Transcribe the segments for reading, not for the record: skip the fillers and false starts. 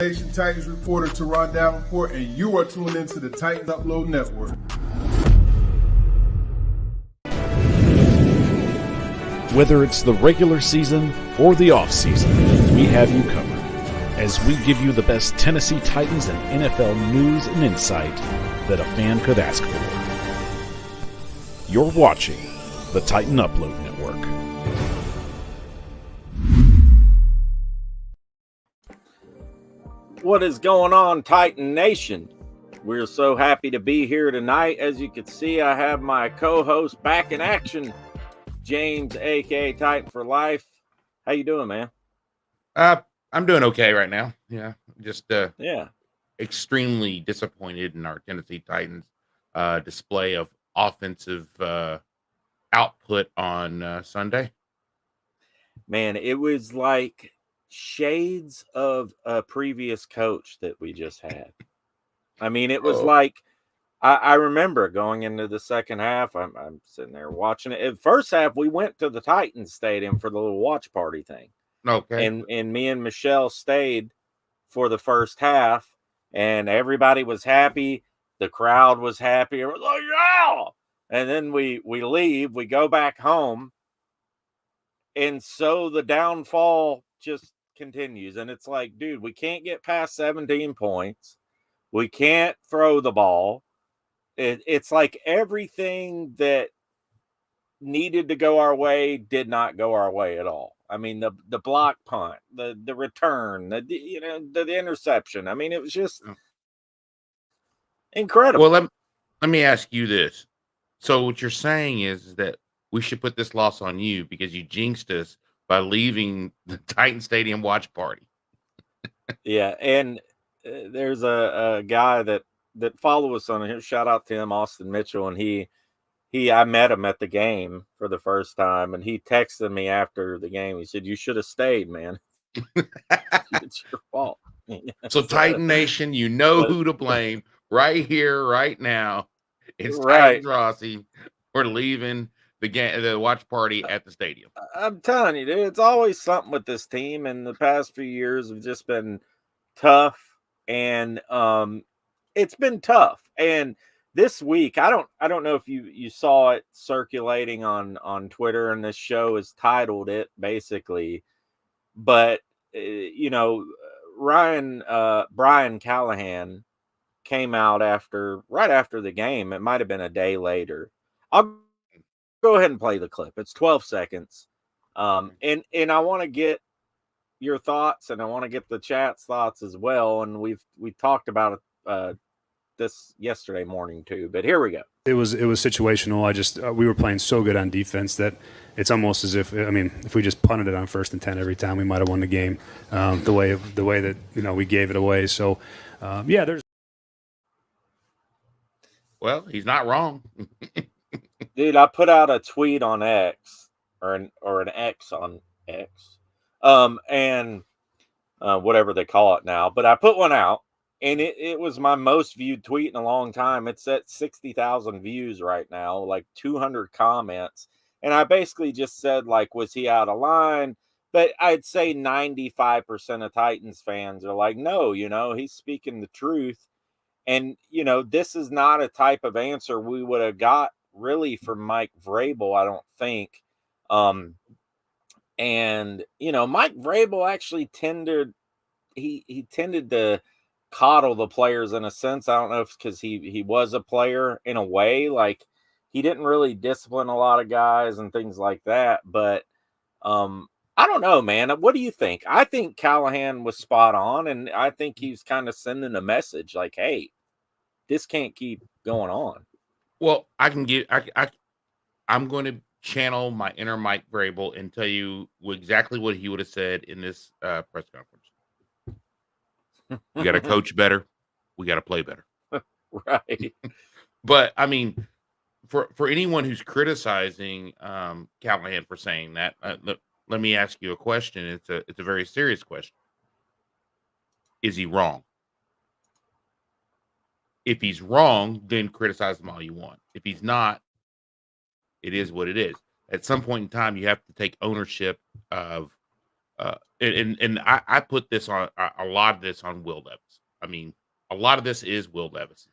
Nation Titans reporter Turron Davenport, and you are tuned into the Titans Upload Network. Whether it's the regular season or the off-season, we have you covered as we give you the best Tennessee Titans and NFL news and insight that a fan could ask for. You're watching the Titan Upload Network. What is going on, Titan Nation? We're so happy to be here tonight. As you can see, I have my co-host back in action, James, aka Titan for Life. How you doing, man? I'm doing okay right now. Yeah, just yeah, extremely disappointed in our Tennessee Titans display of offensive output on Sunday. Man, it was like shades of a previous coach that we just had. I mean, it was like I remember going into the second half. I'm sitting there watching it. In first half, we went to the Titans Stadium for the little watch party thing. Okay. And me and Michelle stayed for the first half, and everybody was happy. The crowd was happy. It was like, yeah. And then we leave. We go back home. And so the downfall just continues. And it's like, dude, we can't get past 17 points. We can't throw the ball. It's like everything that needed to go our way did not go our way at all. I mean, the block punt, the return, the interception. I mean, it was just incredible. Well, let me ask you this. So what you're saying is that we should put this loss on you because you jinxed us by leaving the Titan Stadium watch party. Yeah, and there's a guy that follows us on here. Shout out to him, Austin Mitchell, and I met him at the game for the first time, and he texted me after the game. He said, "You should have stayed, man. It's your fault." So Titan Nation, you know who to blame right here, right now. It's right. Titans Rossi. We're leaving the watch party at the stadium. I'm telling you, dude, it's always something with this team, and the past few years have just been tough, and it's been tough. And this week, I don't know if you saw it circulating on Twitter, and this show is titled it basically, but Brian Callahan came out right after the game. It might have been a day later. I'll go ahead and play the clip. It's 12 seconds. And I want to get your thoughts, and I want to get the chat's thoughts as well. And we talked about it this yesterday morning too, but here we go. It was situational. We were playing so good on defense that it's almost as if we just punted it on 1st and 10 every time, we might have won the game. The way that we gave it away. So there's. Well, he's not wrong. Dude, I put out a tweet on X or an X on X, and whatever they call it now. But I put one out, and it was my most viewed tweet in a long time. It's at 60,000 views right now, like 200 comments. And I basically just said, like, was he out of line? But I'd say 95% of Titans fans are like, no, he's speaking the truth. And, this is not a type of answer we would have got really from Mike Vrabel, I don't think. And, Mike Vrabel actually tended to coddle the players in a sense. I don't know if because he was a player in a way, like he didn't really discipline a lot of guys and things like that. But I don't know, man. What do you think? I think Callahan was spot on, and I think he's kind of sending a message like, hey, this can't keep going on. Well, I'm going to channel my inner Mike Vrabel and tell you exactly what he would have said in this press conference. We got to coach better. We got to play better. Right. But I mean, for anyone who's criticizing Callahan for saying that, let me ask you a question. It's a very serious question. Is he wrong? If he's wrong, then criticize him all you want. If he's not, it is what it is. At some point in time, you have to take ownership of and I put this on a lot of this on Will Levis. I mean, a lot of this is Will Levis.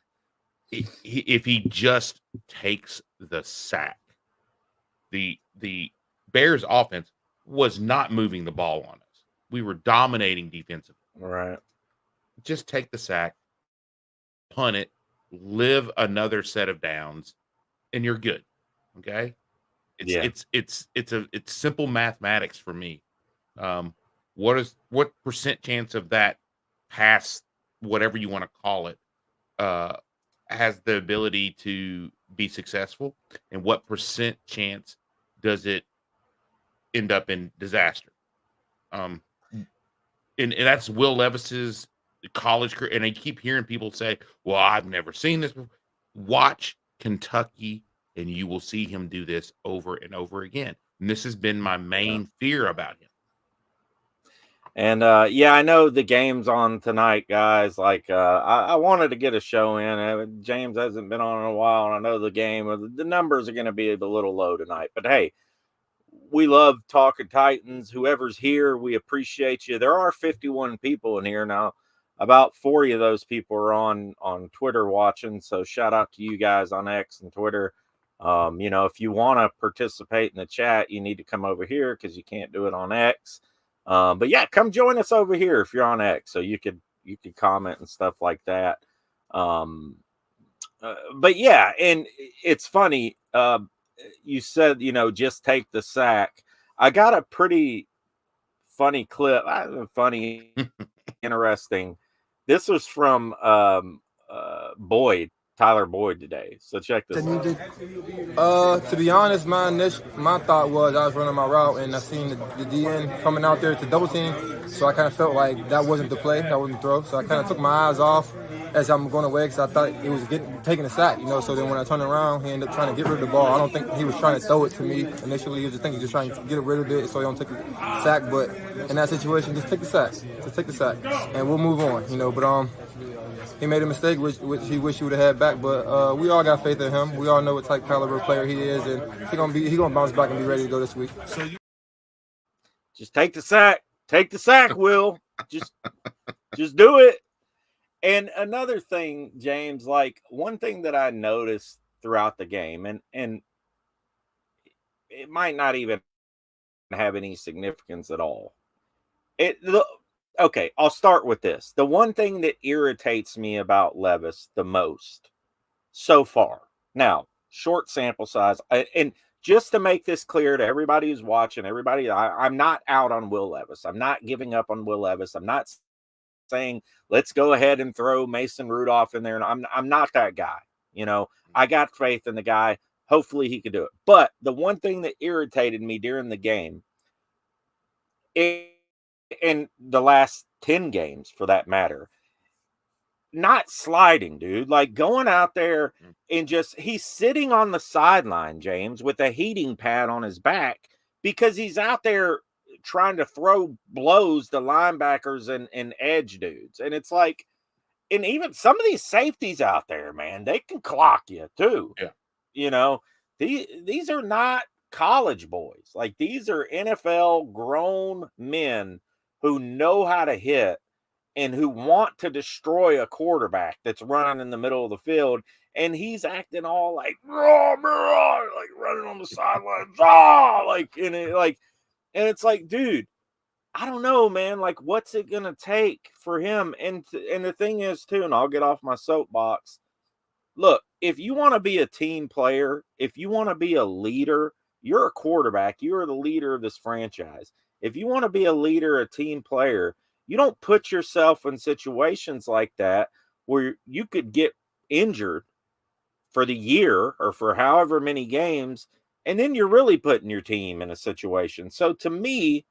If he just takes the sack, the Bears offense was not moving the ball on us. We were dominating defensively. Right. Just take the sack, punt it, live another set of downs, and you're good. Okay. It's simple mathematics for me. What percent chance of that pass, whatever you want to call it, has the ability to be successful, and what percent chance does it end up in disaster? And that's Will Levis's college career. And I keep hearing people say, well, I've never seen this before. Watch Kentucky, and you will see him do this over and over again. And this has been my main fear about him. And I know the game's on tonight, guys. Like, I wanted to get a show in. James hasn't been on in a while, and I know the numbers are going to be a little low tonight. But hey, we love talking Titans. Whoever's here, we appreciate you. There are 51 people in here now. About 40 of those people are on Twitter watching. So shout out to you guys on X and Twitter. If you want to participate in the chat, you need to come over here because you can't do it on X. But yeah, come join us over here if you're on X, so you could comment and stuff like that. But yeah, and it's funny. You said, just take the sack. I got a pretty funny clip. Funny, interesting. This was from Tyler Boyd today. So check this out. To be honest, my thought was I was running my route and I seen the DN coming out there to double team. So I kind of felt like that wasn't the play, that wasn't the throw. So I kind of took my eyes off as I'm going away because I thought it was taking a sack, So then when I turned around, he ended up trying to get rid of the ball. I don't think he was trying to throw it to me initially. He was just trying to get rid of it so he don't take a sack. But in that situation, just take the sack. Just take the sack. And we'll move on, But he made a mistake, which he wished he would have had back. But we all got faith in him. We all know what type caliber player he is, and he gonna bounce back and be ready to go this week. Just take the sack. Take the sack, Will. Just do it. And another thing, James, like one thing that I noticed throughout the game, and it might not even have any significance at all. Okay, I'll start with this. The one thing that irritates me about Levis the most so far, now, short sample size, and just to make this clear to everybody who's watching, I'm not out on Will Levis. I'm not giving up on Will Levis. I'm not saying, let's go ahead and throw Mason Rudolph in there. And I'm not that guy. I got faith in the guy. Hopefully he could do it. But the one thing that irritated me during the game, in the last 10 games for that matter, not sliding, dude, like going out there and he's sitting on the sideline, James, with a heating pad on his back because he's out there trying to throw blows to linebackers and edge dudes. And it's like, and even some of these safeties out there, man, they can clock you too. Yeah. These are not college boys. Like these are NFL grown men who know how to hit and who want to destroy a quarterback that's running in the middle of the field. And he's acting all like, like running on the sidelines, and it's like, dude, I don't know, man. Like, what's it going to take for him? And the thing is, too, and I'll get off my soapbox. Look, if you want to be a team player, if you want to be a leader, you're a quarterback. You're the leader of this franchise. If you want to be a leader, a team player, you don't put yourself in situations like that where you could get injured for the year or for however many games, and then you're really putting your team in a situation. So to me,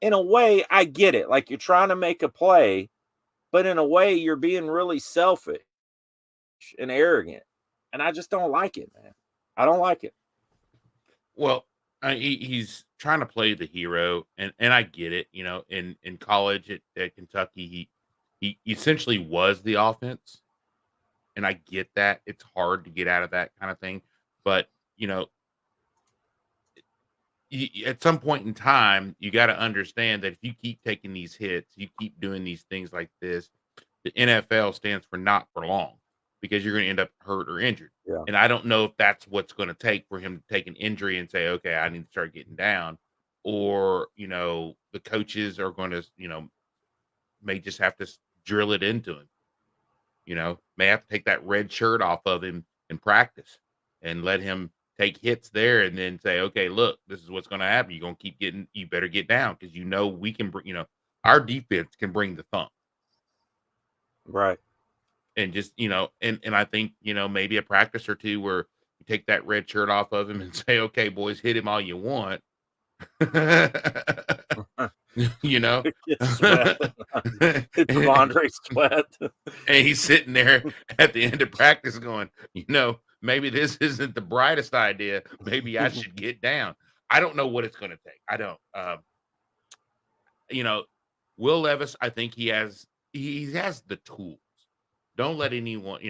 in a way, I get it. Like you're trying to make a play, but in a way, you're being really selfish and arrogant. And I just don't like it, man. I don't like it. Well, he's trying to play the hero, and I get it. In college at Kentucky, he essentially was the offense, and I get that. It's hard to get out of that kind of thing. But, at some point in time, you got to understand that if you keep taking these hits, you keep doing these things like this, the NFL stands for not for long, because you're going to end up hurt or injured. Yeah. And I don't know if that's what's going to take for him to take an injury and say, okay, I need to start getting down, or, the coaches are going to, may just have to drill it into him, may have to take that red shirt off of him in practice and let him take hits there, and then say, okay, look, this is what's going to happen. You're going to keep getting, you better get down, because we can bring, our defense can bring the thump. Right. And just, and I think, maybe a practice or two where you take that red shirt off of him and say, okay, boys, hit him all you want. It's sweat. It's Andre Sweat. And he's sitting there at the end of practice going, maybe this isn't the brightest idea. Maybe I should get down. I don't know what it's going to take. I don't. Will Levis, I think he has the tools. Don't let anyone,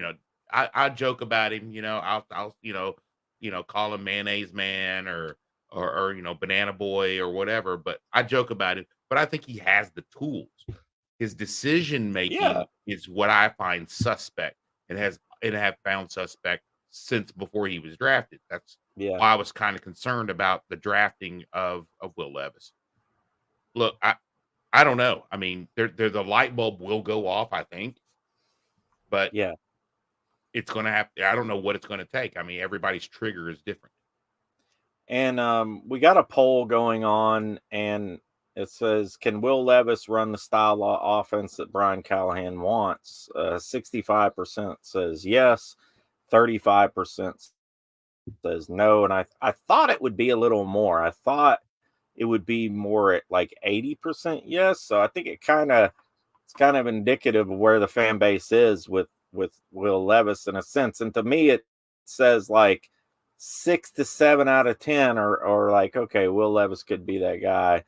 I joke about him, I'll call him mayonnaise man or banana boy or whatever, but I joke about it. But I think he has the tools. His decision making is what I find suspect, and have found suspect since before he was drafted. That's why I was kind of concerned about the drafting of Will Levis. Look, I don't know. I mean, the light bulb will go off, I think. But it's going to have to, I don't know what it's going to take. I mean, everybody's trigger is different. And we got a poll going on, and it says, can Will Levis run the style of offense that Brian Callahan wants? 65% says yes, 35% says no. And I thought it would be a little more. I thought it would be more at like 80% yes. So I think it's kind of indicative of where the fan base is with Will Levis in a sense. And to me, it says like 6 to 7 out of 10 or like, okay, Will Levis could be that guy,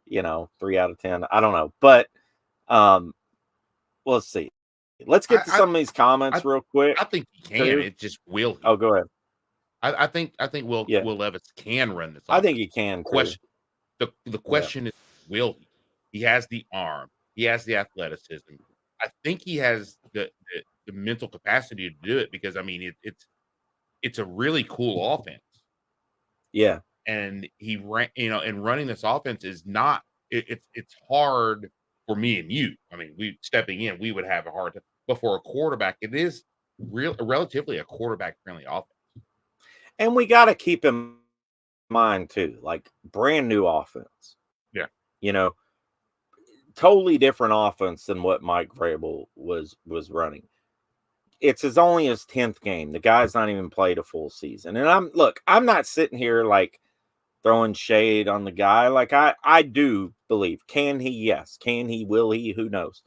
3 out of 10. I don't know. But let's see. Let's get to some of these comments real quick. I think he can. It's just will he? Oh, go ahead. I think Will Levis can run this. I think he can. The question is, will he? He has the arm. He has the athleticism. I think he has the mental capacity to do it, because I mean it's a really cool offense. Yeah. And he ran, and running this offense is not it's hard for me and you. I mean, stepping in, we would have a hard time. But for a quarterback, it is relatively a quarterback friendly offense. And we got to keep in mind too, like brand new offense. Yeah. Totally different offense than what Mike Vrabel was running. It's only his 10th game. The guy's not even played a full season. And I'm not sitting here like throwing shade on the guy. Like I do believe, can he? Yes. Can he? Will he? Who knows?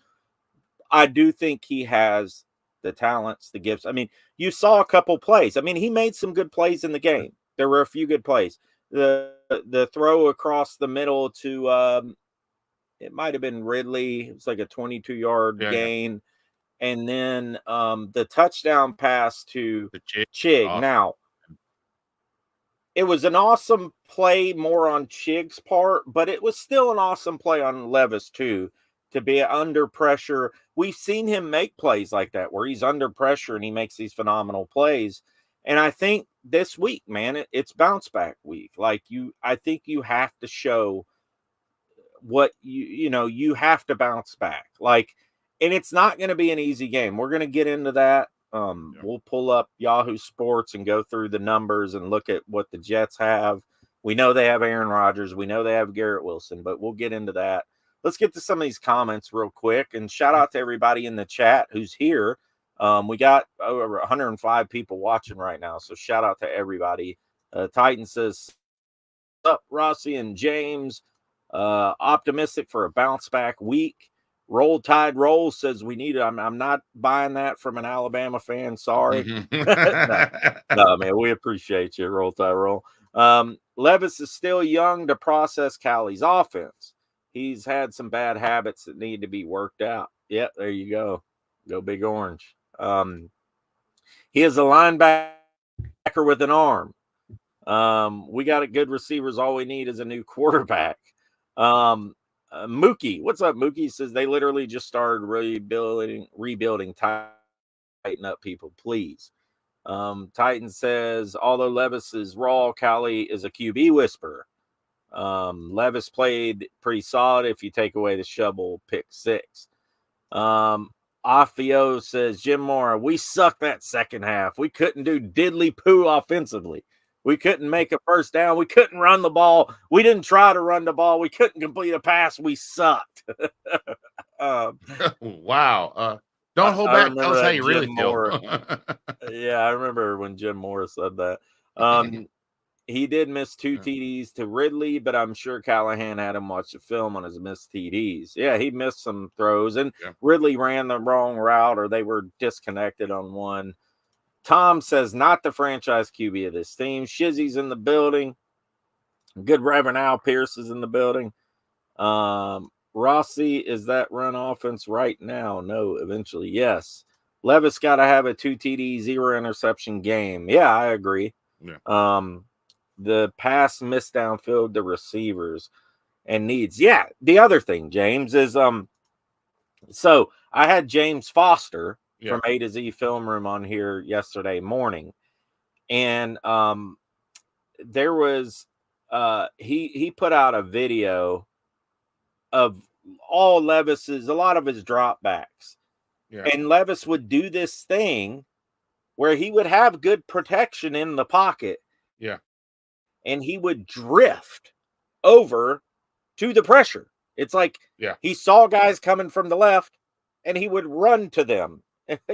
I do think he has the talents, the gifts. I mean, you saw a couple plays. I mean, he made some good plays in the game. There were a few good plays. The throw across the middle to it might have been Ridley. It was like a 22-yard gain. And then the touchdown pass to Chig. Awesome. Now, it was an awesome play more on Chig's part, but it was still an awesome play on Levis too, to be under pressure. We've seen him make plays like that where he's under pressure and he makes these phenomenal plays. And I think this week, man, it's bounce back week. Like I think you have to show what you have to bounce back. Like, and it's not going to be an easy game. We're going to get into that. We'll pull up Yahoo Sports and go through the numbers and look at what the Jets have. We know they have Aaron Rodgers. We know they have Garrett Wilson, but we'll get into that. Let's get to some of these comments real quick, and shout out to everybody in the chat who's here. We got over 105 people watching right now, so shout out to everybody. Titan says, "What's up, Rossi and James? Optimistic for a bounce back week." Roll Tide Roll says we need it. I'm not buying that from an Alabama fan. Sorry. No, man, we appreciate you, Roll Tide Roll. Levis is still young to process Callie's offense. He's had some bad habits that need to be worked out. Yep, there you go. Go Big Orange. He is a linebacker with an arm. We got a good receivers. All we need is a new quarterback. Mookie, what's up? Mookie says they literally just started rebuilding. Tighten up, people, please. Titan says, although Levis is raw, Callie is a QB whisperer. Levis played pretty solid if you take away the shovel pick 6. Afio says, Jim Mora, we sucked that second half. We couldn't do diddly poo offensively. We couldn't make a first down. We couldn't run the ball. We didn't try to run the ball. We couldn't complete a pass. We sucked. Wow. Don't hold back. Tell us how you really feel. Yeah, I remember when Jim Moore said that. He did miss 2 TDs to Ridley, but I'm sure Callahan had him watch the film on his missed TDs. Yeah, he missed some throws, and Ridley ran the wrong route, or they were disconnected on one. Tom says, not the franchise QB of this team. Shizzy's in the building. Good Reverend Al Pierce is in the building. Rossi, is that run offense right now? No, eventually, yes. Levis got to have a 2 TD, 0 interception game. Yeah, I agree. Yeah. The pass missed downfield the receivers and needs. Yeah, the other thing, James, is so I had James Foster from A to Z Film Room on here yesterday morning, and there was he put out a video of all Levis's, a lot of his dropbacks. Yeah. And Levis would do this thing where he would have good protection in the pocket. Yeah. And he would drift over to the pressure. It's like he saw guys coming from the left and he would run to them.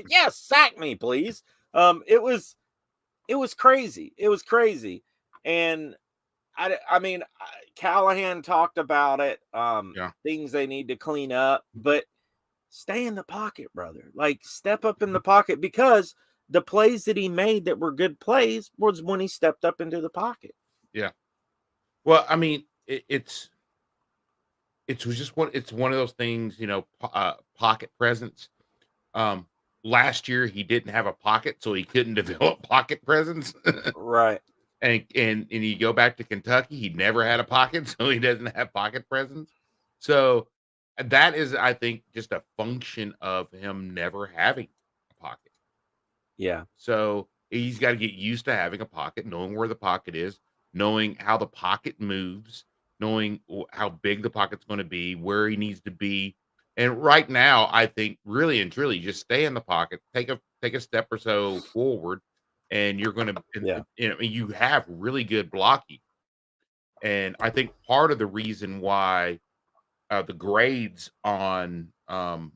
Yes, sack me, please. It was crazy. It was crazy. And I mean, Callahan talked about it. Things they need to clean up, but stay in the pocket, brother. Like, step up in the pocket, because the plays that he made that were good plays was when he stepped up into the pocket. Yeah. Well, I mean, it's one of those things, you know, pocket presence. Last year he didn't have a pocket, so he couldn't develop pocket presence. Right. And you go back to Kentucky, he never had a pocket, so he doesn't have pocket presence. So that is, I think, just a function of him never having a pocket. Yeah. So he's got to get used to having a pocket, knowing where the pocket is, knowing how the pocket moves, knowing how big the pocket's going to be, where he needs to be. And right now, I think really and truly, just stay in the pocket, take a step or so forward, and you're going to, you have really good blocking. And I think part of the reason why the grades on the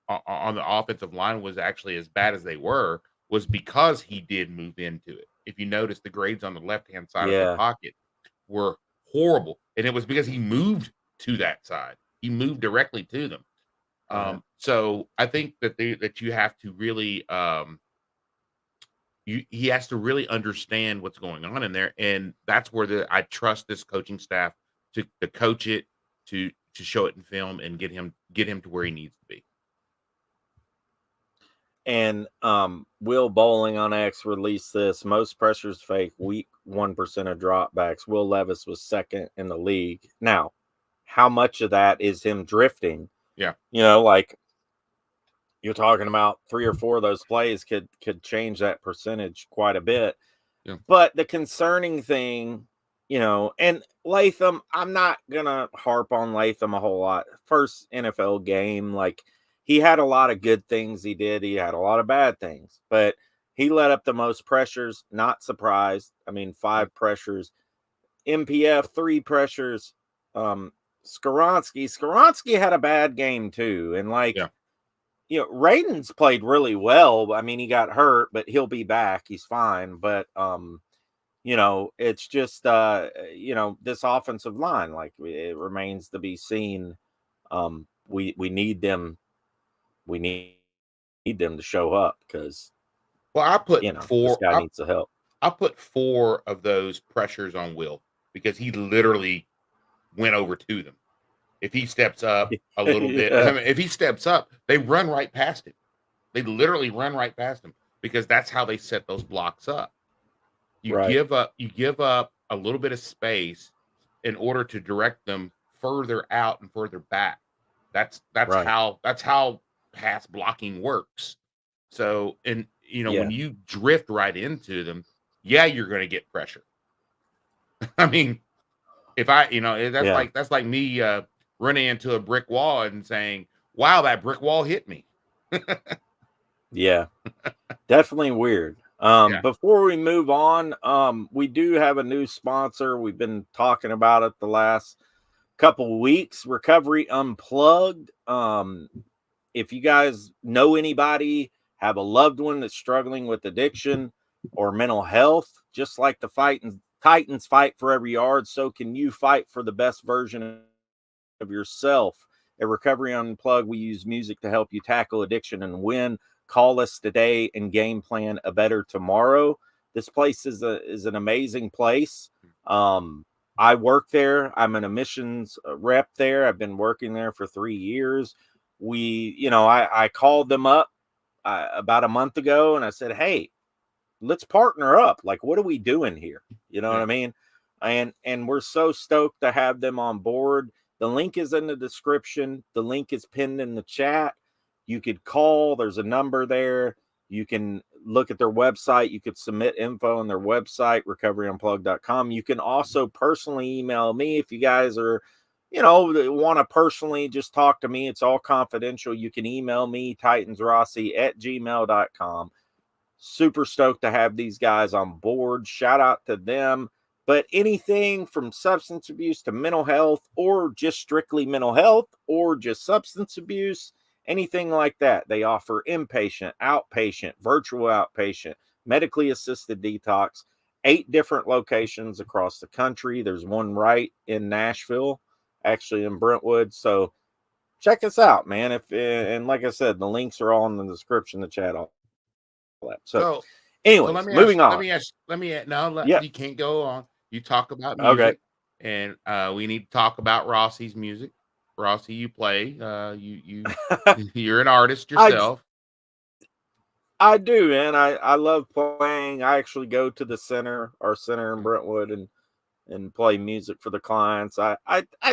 offensive line was actually as bad as they were was because he did move into it. If you notice, the grades on the left-hand side of the pocket were horrible, and it was because he moved to that side. He moved directly to them. So I think that you have to really he has to really understand what's going on in there, and that's where I trust this coaching staff to coach it, to show it in film, and get him to where he needs to be. And Will Bowling on X released this. Most pressures fake, weak 1% of dropbacks. Will Levis was second in the league. Now, how much of that is him drifting? Yeah. You know, like you're talking about 3 or 4 of those plays could change that percentage quite a bit. Yeah. But the concerning thing, you know, and Latham, I'm not going to harp on Latham a whole lot. First NFL game, like, he had a lot of good things he did. He had a lot of bad things, but he let up the most pressures. Not surprised. I mean, 5 pressures. MPF, 3 pressures. Skoronski had a bad game too. And you know, Raiden's played really well. I mean, he got hurt, but he'll be back. He's fine. But, you know, it's just, you know, this offensive line, like, it remains to be seen. We need them. We need them to show up, because, well, I put 4. This guy needs the help. I put 4 of those pressures on Will, because he literally went over to them. If he steps up a little bit, I mean, if he steps up, they run right past him. They literally run right past him, because that's how they set those blocks up. You Right. give up a little bit of space in order to direct them further out and further back. That's Right. how pass blocking works. So, and Yeah. when you drift right into them, yeah, you're going to get pressure. I mean, if I, that's like me running into a brick wall and saying, "Wow, that brick wall hit me." Yeah. Definitely weird. Yeah. Before we move on, we do have a new sponsor. We've been talking about it the last couple weeks, Recovery Unplugged. If you guys know anybody, have a loved one that's struggling with addiction or mental health, just like the Titans fight for every yard, so can you fight for the best version of yourself. At Recovery Unplugged, we use music to help you tackle addiction and win. Call us today and game plan a better tomorrow. This place is an amazing place. I work there. I'm an admissions rep there. I've been working there for 3 years. I called them up about a month ago and I said, hey, let's partner up. Like, what are we doing here? You know what I mean? And we're so stoked to have them on board. The link is in the description. The link is pinned in the chat. You could call. There's a number there. You can look at their website. You could submit info on their website, recoveryunplugged.com. You can also personally email me if you guys are, want to personally just talk to me. It's all confidential. You can email me, titansrossi@gmail.com. Super stoked to have these guys on board. Shout out to them. But anything from substance abuse to mental health, or just strictly mental health, or just substance abuse, anything like that, they offer inpatient, outpatient, virtual outpatient, medically assisted detox, 8 different locations across the country. There's one right in Nashville, actually in Brentwood. So check us out, man. And like I said, the links are all in the description, the chat, all that. So anyways, moving on. You can't go on. You talk about music, and we need to talk about Rossi's music. Rossi, you play. You're an artist yourself. I do, man. I love playing. I actually go to our center in Brentwood, and play music for the clients. I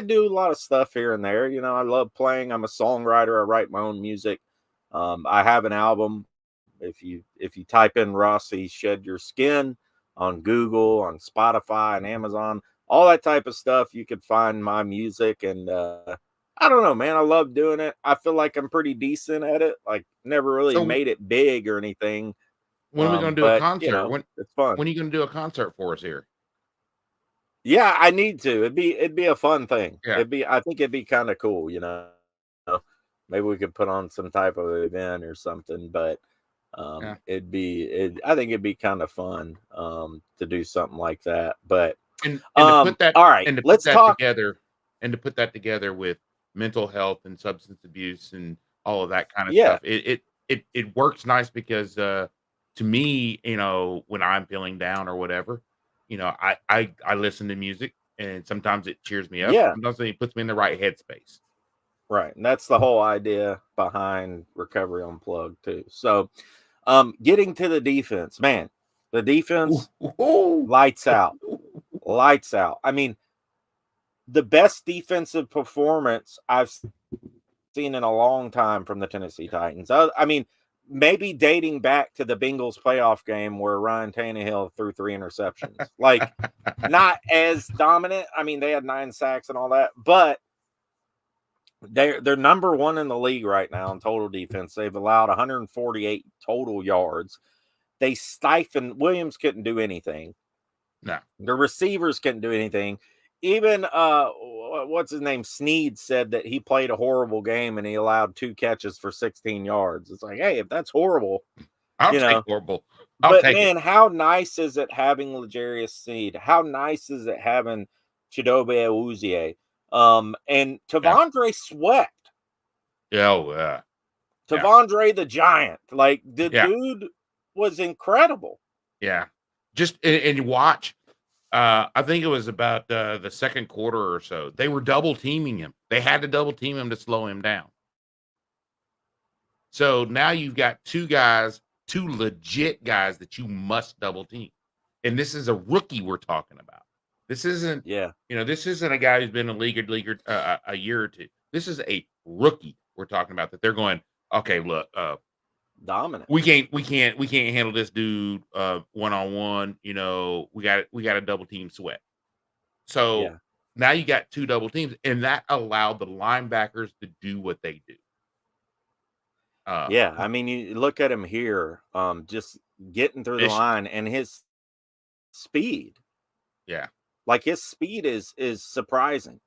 do a lot of stuff here and there. I love playing. I'm a songwriter. I write my own music. I have an album. If you type in Rossi Shed Your Skin on Google, on Spotify and Amazon, all that type of stuff, you could find my music. And I don't know, man. I love doing it. I feel like I'm pretty decent at it. Like, never really made it big or anything. When are we going to do a concert? It's fun. When are you going to do a concert for us here? Yeah, I need to. It'd be a fun thing. Yeah. I think it'd be kind of cool, Maybe we could put on some type of event or something, but I think it'd be kind of fun to do something like that. But and to put that, all right, and to let's put that talk together, and to put that together with mental health and substance abuse and all of that kind of stuff. It works nice because to me, when I'm feeling down or whatever, I listen to music, and sometimes it cheers me up. Yeah. Sometimes it puts me in the right headspace. Right. And that's the whole idea behind Recovery Unplugged too. So getting to the defense, man, the defense lights out. Lights out. I mean, the best defensive performance I've seen in a long time from the Tennessee Titans. I mean, maybe dating back to the Bengals playoff game where Ryan Tannehill threw 3 interceptions. Like, not as dominant. I mean, they had 9 sacks and all that, but they're number 1 in the league right now in total defense. They've allowed 148 total yards. They stifled. Williams couldn't do anything. No. The receivers couldn't do anything. Even what's his name? Sneed said that he played a horrible game and he allowed 2 catches for 16 yards. It's like, hey, if that's horrible, I'll take horrible. But man, how nice is it having L'Jarius Sneed? How nice is it having Chidobe Awuzie? And Tavondre Sweat. Yeah. Tavondre the Giant. Like, the dude was incredible. Yeah. Just and you watch. I think it was about the second quarter or so. They were double teaming him. They had to double team him to slow him down. So now you've got 2 legit guys that you must double team. And this is a rookie we're talking about. This isn't, this isn't a guy who's been in the league a year or two. This is a rookie we're talking about that they're going, okay, look, dominant. We can't handle this dude one-on-one. We got to double team Sweat. So now you got 2 double teams, and that allowed the linebackers to do what they do. I mean, you look at him here, just getting through the line and his speed. Yeah. Like his speed is surprising.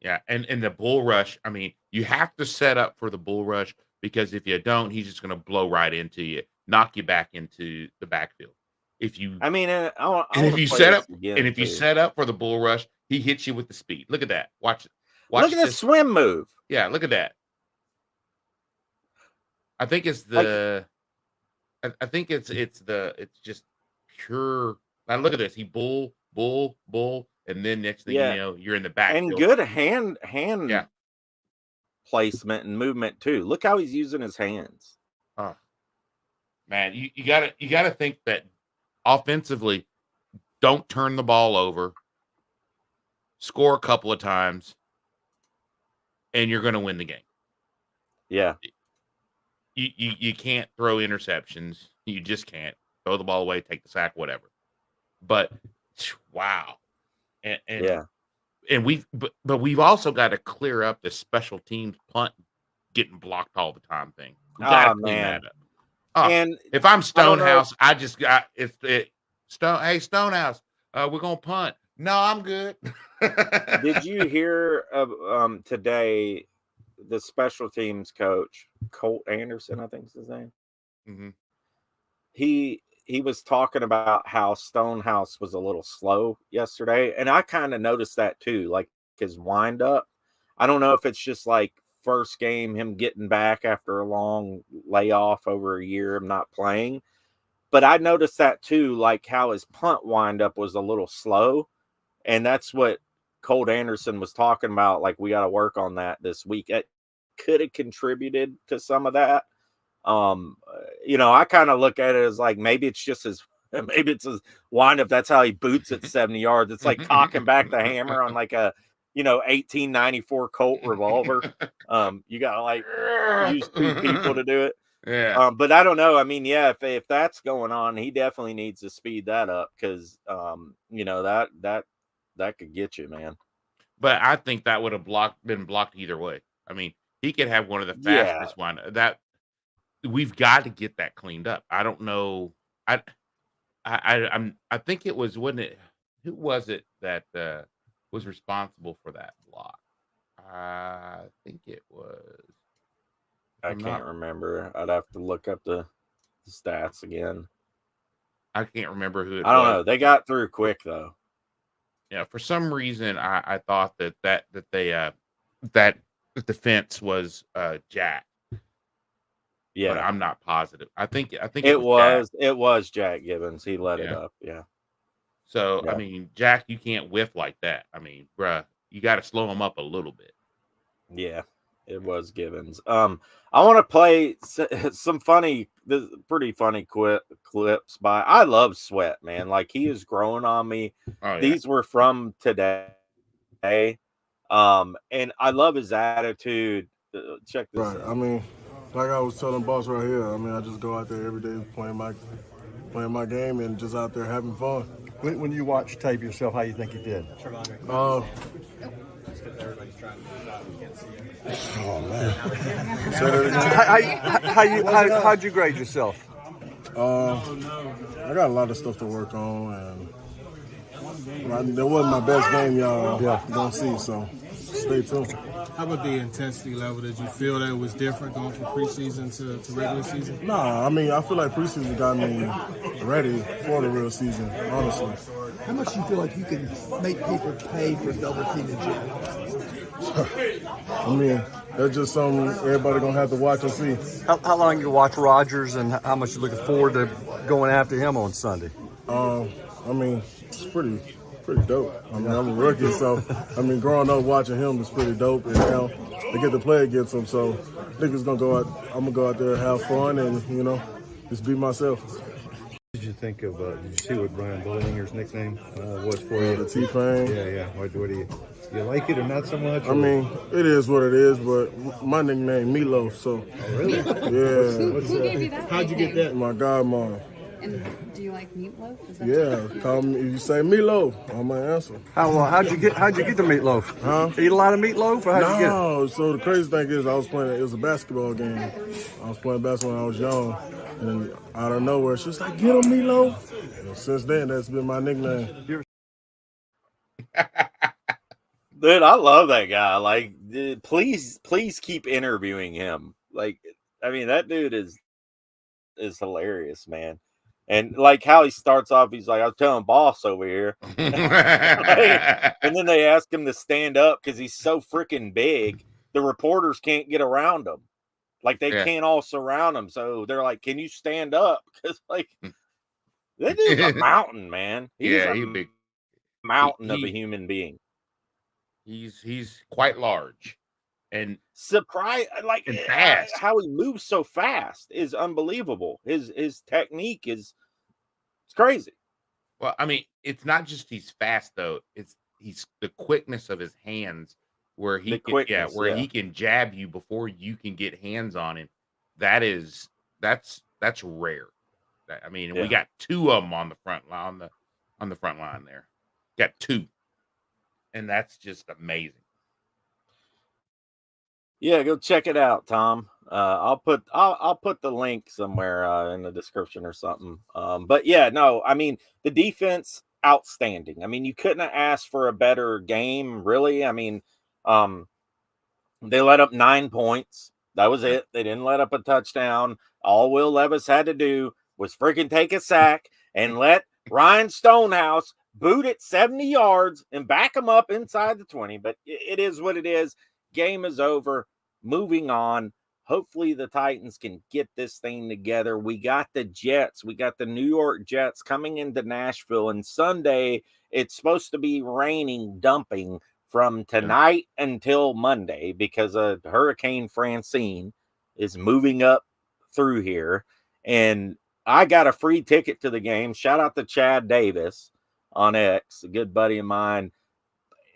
Yeah. And the bull rush, I mean, you have to set up for the bull rush, because if you don't, he's just going to blow right into you, knock you back into the backfield. If you set up for the bull rush, he hits you with the speed. Look at that. Watch look at this swim move. Yeah, look at that. I think it's the it's just pure. Now look at this. He bull, and then next thing you know, you're in the back. And good hand placement and movement too. Look how he's using his hands. Oh, man, you gotta think that offensively, don't turn the ball over, score a couple of times, and you're gonna win the game. Yeah. You can't throw interceptions. You just can't throw the ball away, take the sack, whatever. But wow, and we've also got to clear up the special teams punt getting blocked all the time thing. We got to clean that up. Oh, and if I'm Stonehouse, I just got Hey, Stonehouse, we're gonna punt. No, I'm good. Did you hear today? The special teams coach, Colt Anderson, I think is his name. Mm-hmm. He was talking about how Stonehouse was a little slow yesterday, and I kind of noticed that too, like his wind up. I don't know if it's just like first game, him getting back after a long layoff over a year of not playing, but I noticed that too, like how his punt wind up was a little slow, and that's what Colt Anderson was talking about. Like, we got to work on that this week. It could have contributed to some of that. I kind of look at it as like, maybe it's his windup. That's how he boots at 70 yards. It's like cocking back the hammer on like a, 1894 Colt revolver. You got to like use 2 people to do it. Yeah. But I don't know. I mean, if that's going on, he definitely needs to speed that up, because, that could get you, man. But I think that would have been blocked either way. I mean, he could have one of the fastest one. That we've got to get that cleaned up. I don't know. I think it was, wasn't it? Who was it that was responsible for that block? I think it was. I can't remember. I'd have to look up the stats again. I can't remember who it was. I don't know. They got through quick though. Yeah, for some reason, I thought that the defense was Jack. Yeah, but I'm not positive. I think it was Jack Gibbons. He let it up. Yeah. So I mean, Jack, you can't whiff like that. I mean, bruh, you got to slow him up a little bit. Yeah, it was Gibbons. I want to play some pretty funny clips by. I love Sweat, man. Like, he is growing on me. Oh, yeah. These were from today. And I love his attitude. Check this out. I mean, like I was telling boss right here, I mean, I just go out there every day playing my game and just out there having fun. When you watch tape yourself, how you think you did? Oh man! How'd you grade yourself? I got a lot of stuff to work on, and there wasn't my best game, y'all. Don't see, so stay tuned. How about the intensity level? Did you feel that it was different going from preseason to regular season? Nah, I mean, I feel like preseason got me ready for the real season, honestly. How much do you feel like you can make people pay for double teaming Jim? I mean, that's just something everybody gonna have to watch and see. How long you watch Rodgers, and how much you looking forward to going after him on Sunday? I mean, it's pretty dope. I mean, I'm a rookie, so I mean, growing up watching him is pretty dope, and now I get to play against him. So I think I'm gonna go out there and have fun, and just be myself. Did you think of? Did you see what Brian Bullinger's nickname was for you? The T-Pain. Yeah. What do you like it or not so much? I mean, it is what it is, but my nickname Meatloaf. So. Oh, really? Yeah. Who gave you that? How'd you get that? My godmom. And do you like meatloaf? Is that Yeah, call me. If you say meatloaf, I'm gonna answer. How'd you get the meatloaf? Huh? Eat a lot of meatloaf, or how'd you get it? No. So the crazy thing is, I was playing. It was a basketball game. I was playing basketball when I was young, and out of nowhere, she was like, "Get him, meatloaf." And since then, that's been my nickname. Dude, I love that guy. Like, dude, please keep interviewing him. Like, I mean, that dude is hilarious, man. And like how he starts off, he's like, "I was telling boss over here," and then they ask him to stand up because he's so freaking big. The reporters can't get around him, like they can't all surround him. So they're like, "Can you stand up?" Because like that dude's a mountain, man. He's a big mountain of a human being. He's quite large. And surprise, like fast. How he moves so fast is unbelievable. His technique is crazy. Well, I mean, it's not just he's fast though. He's the quickness of his hands, where he can jab you before you can get hands on him. That's rare. I mean, we got two of them on the front line on the front line there. Got two, and that's just amazing. Yeah, go check it out, Tom. I'll put the link somewhere in the description or something. But yeah, no, I mean the defense outstanding. I mean, you couldn't have asked for a better game, really. I mean, they let up 9 points. That was it. They didn't let up a touchdown. All Will Levis had to do was freaking take a sack and let Ryan Stonehouse boot it 70 yards and back him up inside the 20. But it is what it is. Game is over. Moving on. Hopefully the Titans can get this thing together. We got the Jets. We got the New York Jets coming into Nashville. And Sunday, it's supposed to be raining, dumping from tonight until Monday because Hurricane Francine is moving up through here. And I got a free ticket to the game. Shout out to Chad Davis on X, a good buddy of mine.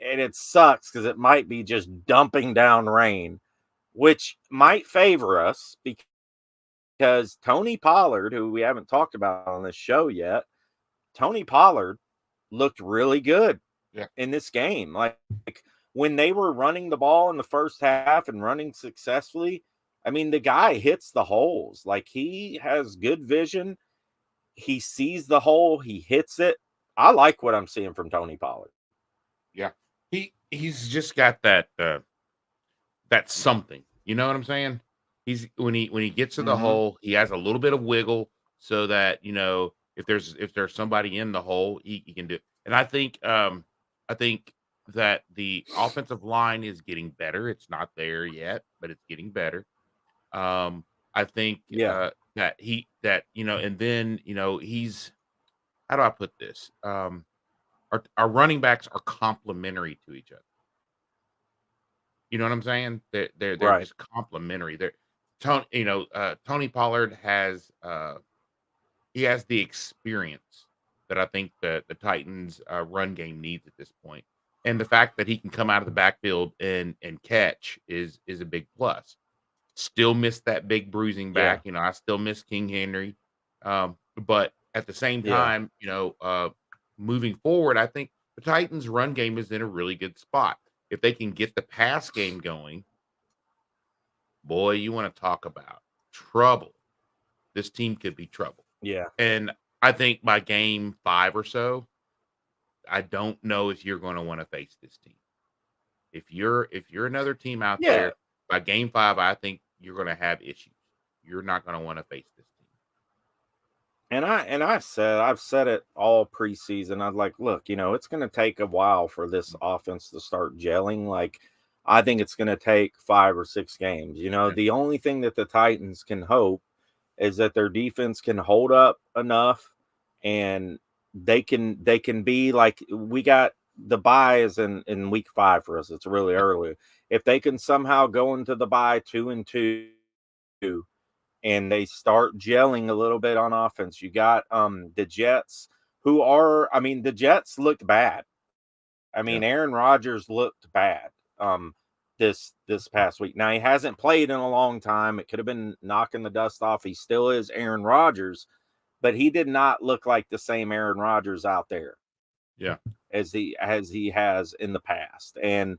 And it sucks because it might be just dumping down rain, which might favor us because Tony Pollard, who we haven't talked about on this show yet, Tony Pollard looked really good in this game. Like when they were running the ball in the first half and running successfully, I mean, the guy hits the holes. Like he has good vision. He sees the hole. He hits it. I like what I'm seeing from Tony Pollard. Yeah. He's just got that something. You know what I'm saying? He's when he gets to the hole, he has a little bit of wiggle so that, you know, if there's somebody in the hole, he can do it. And I think that the offensive line is getting better. It's not there yet, but it's getting better. I think that you know, and then, you know, he's, how do I put this? Our running backs are complementary to each other. You know what I'm saying? They're just complementary. Tony Pollard has he has the experience that I think the Titans run game needs at this point. And the fact that he can come out of the backfield and catch is a big plus. Still miss that big bruising back. You know, I still miss King Henry. But at the same time, you know, moving forward, I think the Titans run game is in a really good spot. If they can get the pass game going, boy, you want to talk about trouble. This team could be trouble. Yeah. And I think by game 5 or so, I don't know if you're going to want to face this team. If you're another team out there, by game 5, I think you're going to have issues. You're not going to want to face this team. And I've said it all preseason. I'd like, look, you know, it's going to take a while for this offense to start gelling. Like, I think it's going to take 5 or 6 games. You know, the only thing that the Titans can hope is that their defense can hold up enough, and they can be like, we got the bye is in week 5 for us. It's really early. If they can somehow go into the bye 2-2. and they start gelling a little bit on offense. You got the Jets, who are, I mean, the Jets looked bad. I mean, Aaron Rodgers looked bad this past week. Now, he hasn't played in a long time. It could have been knocking the dust off. He still is Aaron Rodgers, but he did not look like the same Aaron Rodgers out there. Yeah. As he has in the past. And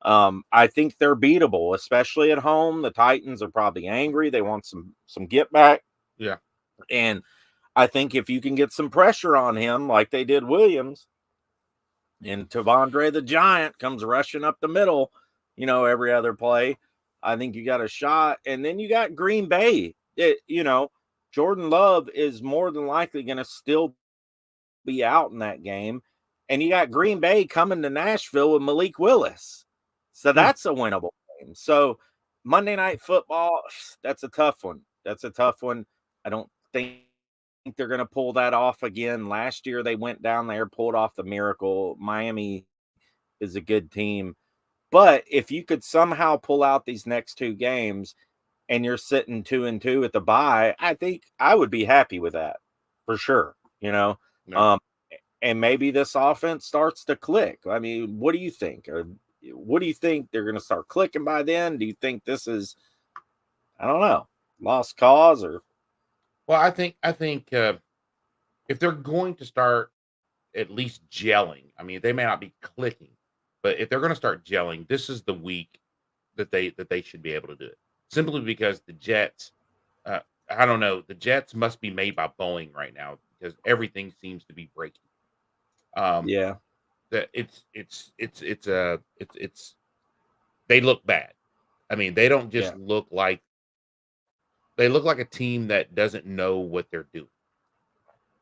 I think they're beatable, especially at home. The Titans are probably angry. They want some get back. Yeah. And I think if you can get some pressure on him like they did Williams, and Tavondre the Giant comes rushing up the middle, every other play, I think you got a shot. And then you got Green Bay. Jordan Love is more than likely going to still be out in that game. And you got Green Bay coming to Nashville with Malik Willis. So that's a winnable game. So Monday Night Football, that's a tough one. I don't think they're going to pull that off again. Last year they went down there, pulled off the miracle. Miami is a good team. But if you could somehow pull out these next two games and you're sitting 2-2 at the bye, I think I would be happy with that for sure. And maybe this offense starts to click. I mean, what do you think? Or what do you think they're going to start clicking by then? Do you think this is, I don't know, lost cause or? Well, I think if they're going to start at least gelling, I mean, they may not be clicking, but if they're going to start gelling, this is the week that they should be able to do it. Simply because the Jets, I don't know, the Jets must be made by Boeing right now because everything seems to be breaking. That they look bad. I mean, they don't just look like, they look like a team that doesn't know what they're doing.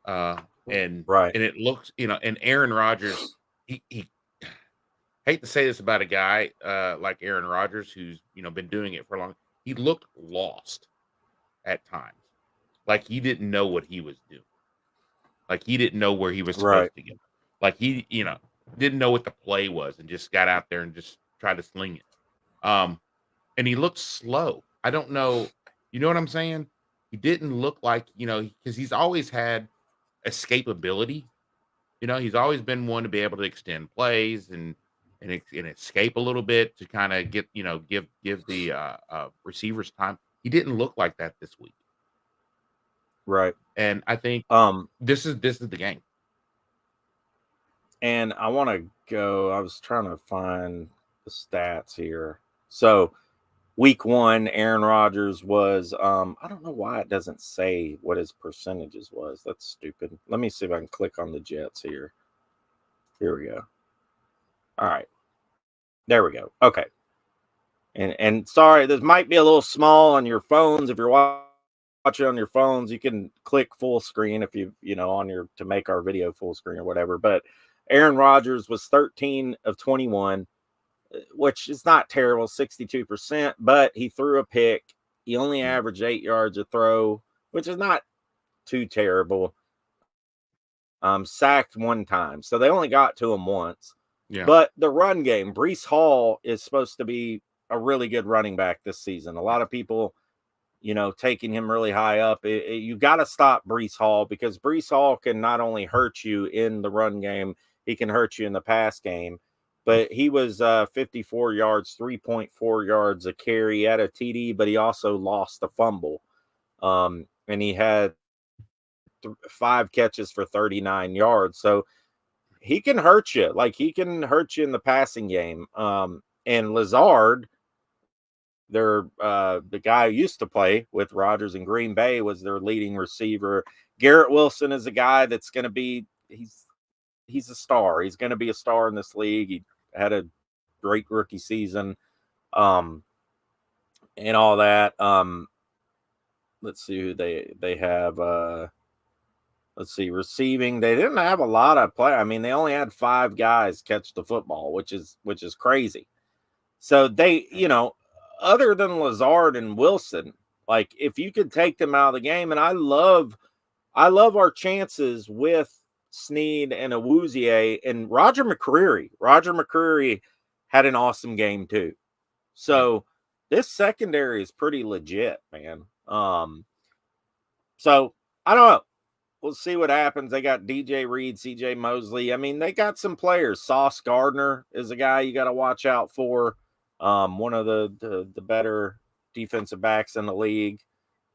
And it looks, and Aaron Rodgers, he hate to say this about a guy like Aaron Rodgers, who's, been doing it for a long, he looked lost at times. Like he didn't know what he was doing. Like he didn't know where he was supposed to go. Like he, didn't know what the play was and just got out there and just tried to sling it. And he looked slow. I don't know. You know what I'm saying? He didn't look like, because he's always had escapability. He's always been one to be able to extend plays and escape a little bit to kind of get, give the receivers time. He didn't look like that this week. Right. And I think this is the game. And I want to go, I was trying to find the stats here. So week 1, Aaron Rodgers was, I don't know why it doesn't say what his percentages was. That's stupid. Let me see if I can click on the Jets here. Here we go. All right. There we go. Okay. And sorry, this might be a little small on your phones. If you're watching on your phones, you can click full screen if you on your, to make our video full screen or whatever. But Aaron Rodgers was 13 of 21, which is not terrible, 62%, but he threw a pick. He only averaged 8 yards a throw, which is not too terrible. Sacked 1 time. So they only got to him once. Yeah. But the run game, Breece Hall is supposed to be a really good running back this season. A lot of people, taking him really high up. You got to stop Breece Hall because Breece Hall can not only hurt you in the run game, he can hurt you in the pass game. But he was 54 yards, 3.4 yards a carry. He had a TD, but he also lost a fumble. And he had 5 catches for 39 yards. So he can hurt you. Like, he can hurt you in the passing game. And Lazard, the guy who used to play with Rodgers in Green Bay, was their leading receiver. Garrett Wilson is a guy that's going to be, he's a star. He's going to be a star in this league. He had a great rookie season, and all that. Let's see who they have. Let's see, receiving. They didn't have a lot of play. I mean, they only had 5 guys catch the football, which is crazy. So they, other than Lazard and Wilson, like if you could take them out of the game, and I love our chances with Snead and Awuzie and Roger McCreary. Roger McCreary had an awesome game too. So this secondary is pretty legit, man. So I don't know. We'll see what happens. They got DJ Reed, CJ Mosley. I mean, they got some players. Sauce Gardner is a guy you got to watch out for. One of the better defensive backs in the league.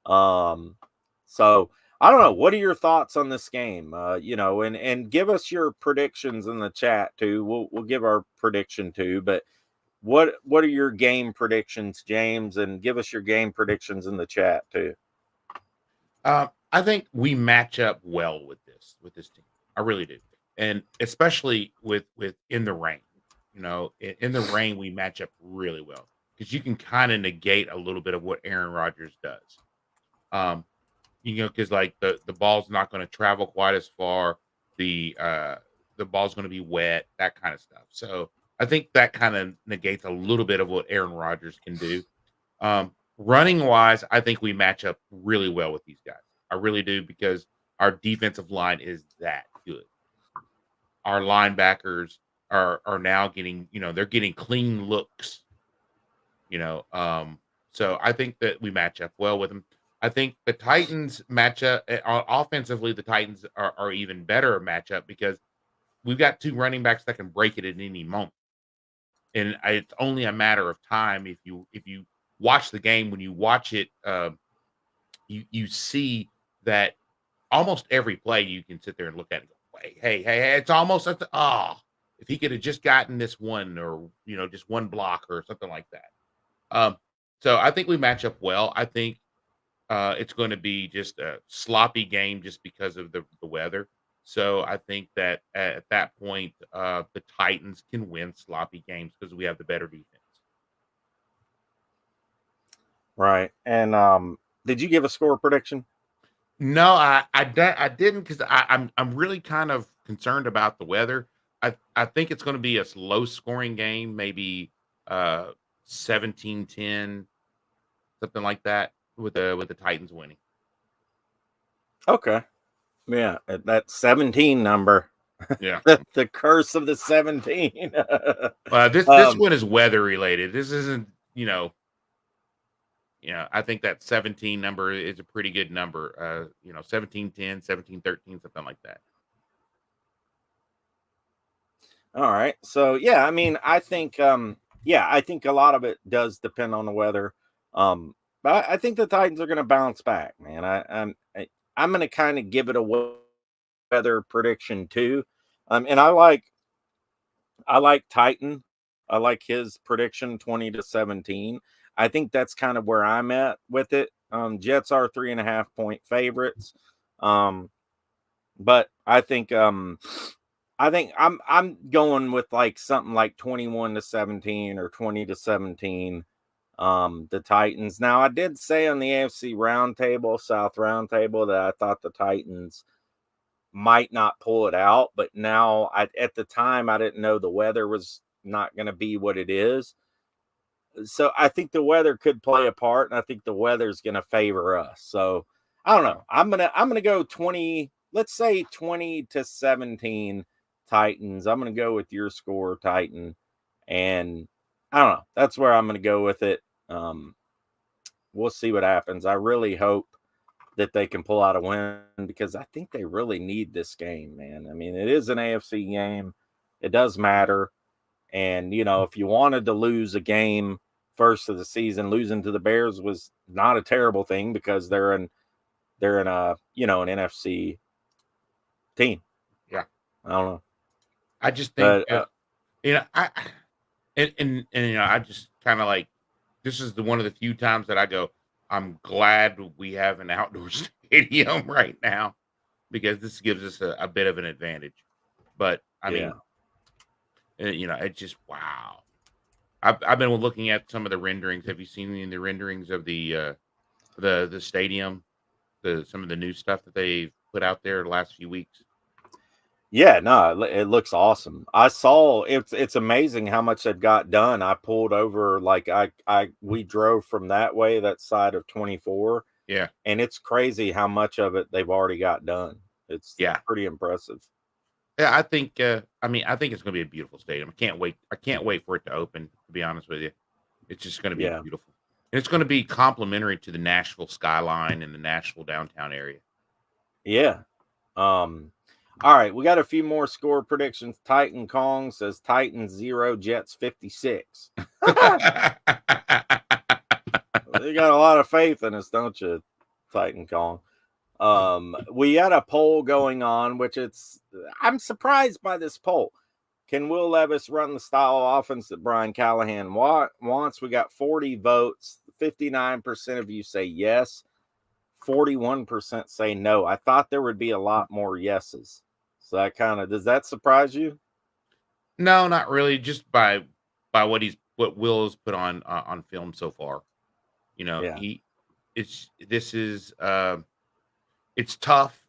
So I don't know. What are your thoughts on this game? And give us your predictions in the chat too. We'll give our prediction too, but what are your game predictions, James? And give us your game predictions in the chat too. I think we match up well with this team. I really do, and especially with in the rain. In the rain we match up really well because you can kind of negate a little bit of what Aaron Rodgers does. Because like the ball's not going to travel quite as far. The ball's going to be wet, that kind of stuff. So I think that kind of negates a little bit of what Aaron Rodgers can do. Running wise, I think we match up really well with these guys. I really do because our defensive line is that good. Our linebackers are now getting, they're getting clean looks. So I think that we match up well with them. I think the Titans match up offensively. The Titans are even better matchup because we've got two running backs that can break it at any moment, and it's only a matter of time. If you watch the game, when you watch it, you see that almost every play you can sit there and look at it and go, hey, it's almost at if he could have just gotten this one or just one block or something like that. So I think we match up well. I think it's going to be just a sloppy game just because of the weather. So I think that at that point, the Titans can win sloppy games because we have the better defense. Right. And did you give a score prediction? No, I didn't because I'm really kind of concerned about the weather. I think it's going to be a low scoring game, maybe 17-10, something like that, with the Titans winning. Okay. Yeah, that 17 number. Yeah. the curse of the 17. This one is weather related. This isn't, I think that 17 number is a pretty good number. 17-10, 17-13, something like that. All right. So yeah, I mean, I think I think a lot of it does depend on the weather. But I think the Titans are going to bounce back, man. I'm going to kind of give it a weather prediction too. And I like Titan. I like his prediction 20-17. I think that's kind of where I'm at with it. Jets are 3.5-point favorites. But I think I'm going with like something like 21-17 or 20-17. The Titans. Now, I did say on the AFC South Roundtable, that I thought the Titans might not pull it out, but now at the time I didn't know the weather was not going to be what it is. So I think the weather could play a part, and I think the weather's going to favor us. So I don't know. I'm gonna go 20. Let's say 20-17 Titans. I'm gonna go with your score, Titan, and I don't know. That's where I'm gonna go with it. We'll see what happens. I really hope that they can pull out a win because I think they really need this game, man. I mean, it is an AFC game. It does matter. And, if you wanted to lose a game first of the season, losing to the Bears was not a terrible thing because they're in a, an NFC team. Yeah. I don't know. I just think, I just kind of like, this is one of the few times that I go, I'm glad we have an outdoor stadium right now because this gives us a bit of an advantage. But I mean, it's just wow. I've been looking at some of the renderings. Have you seen the renderings of the stadium? Some of the new stuff that they've put out there the last few weeks. Yeah, no, it looks awesome. I saw it's amazing how much they've got done. I pulled over, like we drove from that side of 24. Yeah. And it's crazy how much of it they've already got done. It's pretty impressive. Yeah, I think I think it's gonna be a beautiful stadium. I can't wait for it to open, to be honest with you. It's just gonna be beautiful. And it's going to be complementary to the Nashville skyline and the Nashville downtown area. Yeah. All right, we got a few more score predictions. Titan Kong says Titans 0, Jets 56. You got a lot of faith in us, don't you, Titan Kong? We had a poll going on, which I'm surprised by this poll. Can Will Levis run the style of offense that Brian Callahan wants? We got 40 votes. 59% of you say yes. 41% say no. I thought there would be a lot more yeses. So that does that surprise you? No, not really. Just by what Will has put on film so far. You know, yeah. It's tough.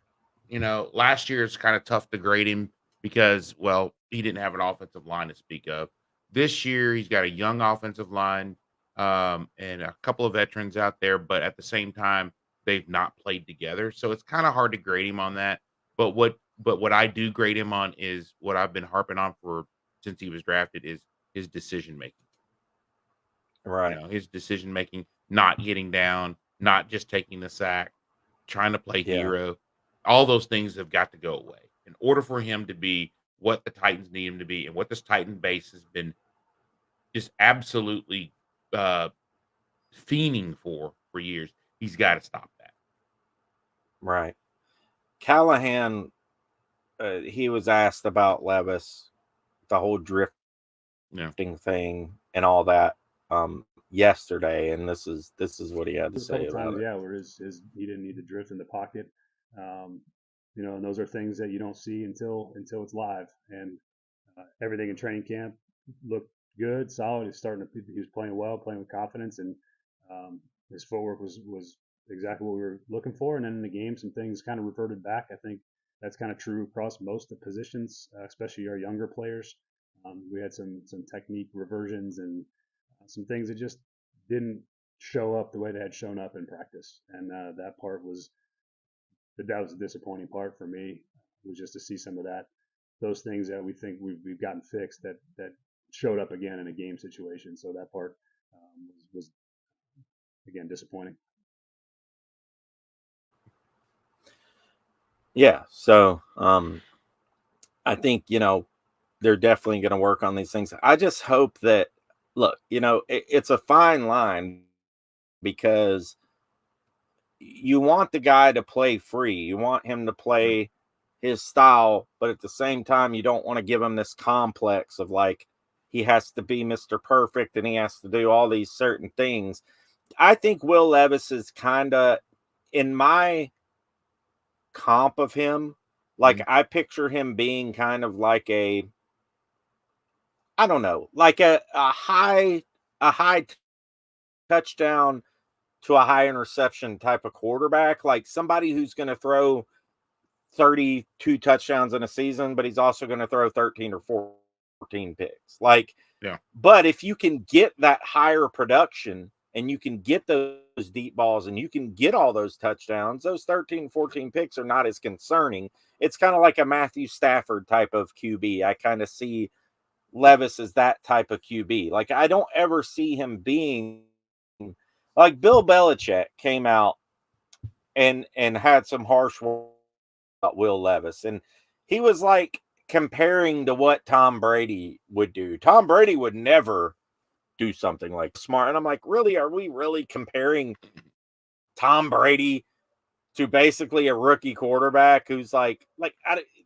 You know, last year it's kind of tough to grade him because, well, he didn't have an offensive line to speak of. This year he's got a young offensive line and a couple of veterans out there, but at the same time they've not played together, so it's kind of hard to grade him on that. But what I do grade him on is what I've been harping on since he was drafted is his decision making. Right. You know, his decision making, not getting down, not just taking the sack, trying to play hero. All those things have got to go away in order for him to be what the Titans need him to be, and what this Titan base has been just absolutely fiending for years. He's got to stop that. Right. Callahan, he was asked about Levis, the whole drifting thing and all that yesterday, and this is what he had to say about it. Yeah, where he didn't need to drift in the pocket. You know, and those are things that you don't see until it's live. And everything in training camp looked good, solid. He was playing well, playing with confidence, and his footwork was exactly what we were looking for. And then in the game, some things kind of reverted back. I think that's kind of true across most of the positions, especially our younger players. We had some technique reversions and some things that just didn't show up the way they had shown up in practice. And that was a disappointing part for me, was just to see some of those things that we think we've gotten fixed that showed up again in a game situation. So that part was again disappointing. Yeah. So I think, you know, they're definitely going to work on these things. I just hope that, look, you know, it's a fine line because you want the guy to play free. You want him to play his style, but at the same time, you don't want to give him this complex of like, he has to be Mr. Perfect and he has to do all these certain things. I think Will Levis is kind of, in my comp of him, like I picture him being kind of like a high touchdown to a high interception type of quarterback, like somebody who's going to throw 32 touchdowns in a season, but he's also going to throw 13 or 14 picks. Like, yeah. But if you can get that higher production and you can get those deep balls and you can get all those touchdowns, those 13, 14 picks are not as concerning. It's kind of like a Matthew Stafford type of QB. I kind of see Levis as that type of QB. Like, I don't ever see him being like Bill Belichick came out and had some harsh words about Will Levis. And he was like comparing to what Tom Brady would do. Tom Brady would never do something like smart. And I'm like, really? Are we really comparing Tom Brady to basically a rookie quarterback who's it